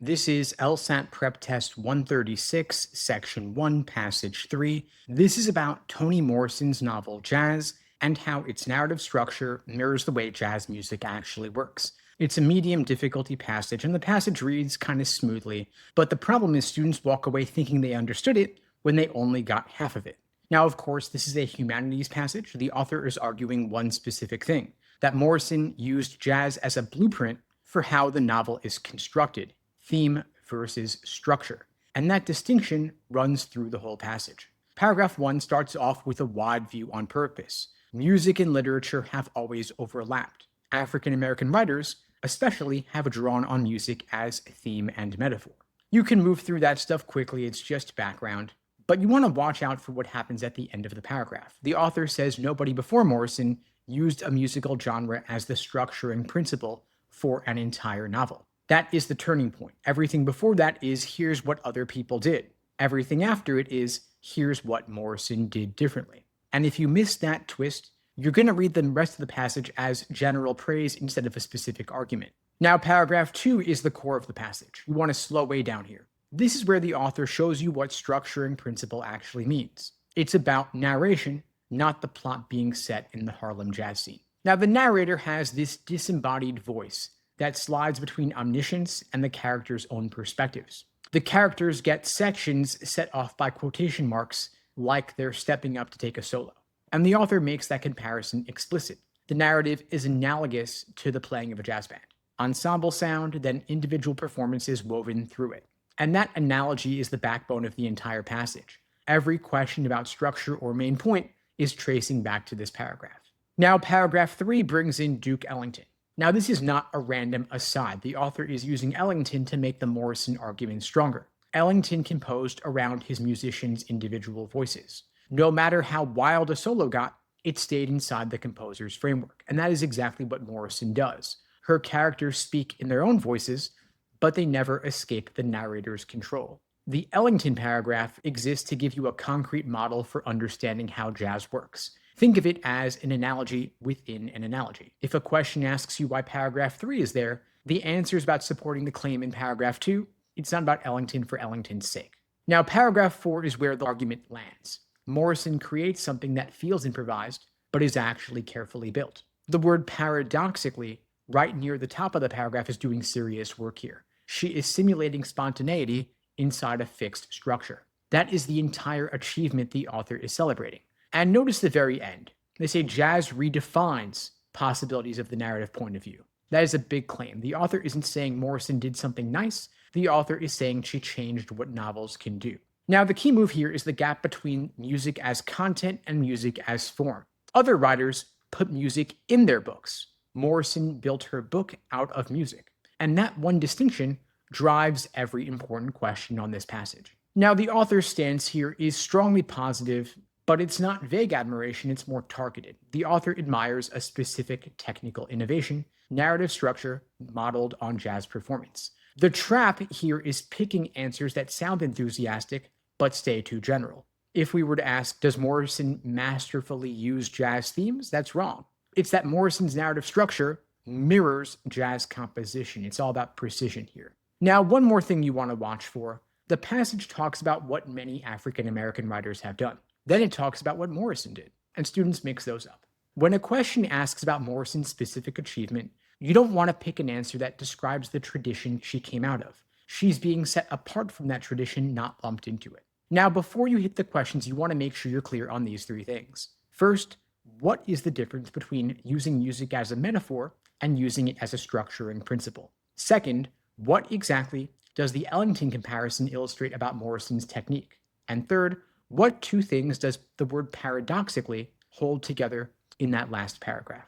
This is LSAT Prep Test 136, Section 1, Passage 3. This is about Toni Morrison's novel Jazz and how its narrative structure mirrors the way jazz music actually works. It's a medium difficulty passage, and the passage reads kind of smoothly, but the problem is students walk away thinking they understood it when they only got half of it. Now, of course, this is a humanities passage. The author is arguing one specific thing, that Morrison used jazz as a blueprint for how the novel is constructed. Theme versus structure. And that distinction runs through the whole passage. Paragraph 1 starts off with a wide view on purpose. Music and literature have always overlapped. African American writers, especially, have drawn on music as theme and metaphor. You can move through that stuff quickly, it's just background. But you want to watch out for what happens at the end of the paragraph. The author says nobody before Morrison used a musical genre as the structuring principle for an entire novel. That is the turning point. Everything before that is, here's what other people did. Everything after it is, here's what Morrison did differently. And if you miss that twist, you're going to read the rest of the passage as general praise instead of a specific argument. Now, paragraph 2 is the core of the passage. You want to slow way down here. This is where the author shows you what structuring principle actually means. It's about narration, not the plot being set in the Harlem jazz scene. Now, the narrator has this disembodied voice that slides between omniscience and the character's own perspectives. The characters get sections set off by quotation marks like they're stepping up to take a solo. And the author makes that comparison explicit. The narrative is analogous to the playing of a jazz band. Ensemble sound, then individual performances woven through it. And that analogy is the backbone of the entire passage. Every question about structure or main point is tracing back to this paragraph. Now, paragraph 3 brings in Duke Ellington. Now, this is not a random aside. The author is using Ellington to make the Morrison argument stronger. Ellington composed around his musicians' individual voices. No matter how wild a solo got, it stayed inside the composer's framework. And that is exactly what Morrison does. Her characters speak in their own voices, but they never escape the narrator's control. The Ellington paragraph exists to give you a concrete model for understanding how jazz works. Think of it as an analogy within an analogy. If a question asks you why paragraph 3 is there, the answer is about supporting the claim in paragraph 2. It's not about Ellington for Ellington's sake. Now, paragraph 4 is where the argument lands. Morrison creates something that feels improvised, but is actually carefully built. The word paradoxically, right near the top of the paragraph, is doing serious work here. She is simulating spontaneity inside a fixed structure. That is the entire achievement the author is celebrating. And notice the very end. They say jazz redefines possibilities of the narrative point of view. That is a big claim. The author isn't saying Morrison did something nice. The author is saying she changed what novels can do. Now, the key move here is the gap between music as content and music as form. Other writers put music in their books. Morrison built her book out of music. And that one distinction drives every important question on this passage. Now, the author's stance here is strongly positive, but it's not vague admiration, it's more targeted. The author admires a specific technical innovation, narrative structure modeled on jazz performance. The trap here is picking answers that sound enthusiastic, but stay too general. If we were to ask, does Morrison masterfully use jazz themes? That's wrong. It's that Morrison's narrative structure mirrors jazz composition. It's all about precision here. Now, one more thing you want to watch for. The passage talks about what many African American writers have done. Then it talks about what Morrison did, and students mix those up. When a question asks about Morrison's specific achievement, you don't want to pick an answer that describes the tradition she came out of. She's being set apart from that tradition, not lumped into it. Now, before you hit the questions, you want to make sure you're clear on these 3 things. First, what is the difference between using music as a metaphor and using it as a structuring principle? Second, what exactly does the Ellington comparison illustrate about Morrison's technique? And third, what 2 things does the word paradoxically hold together in that last paragraph?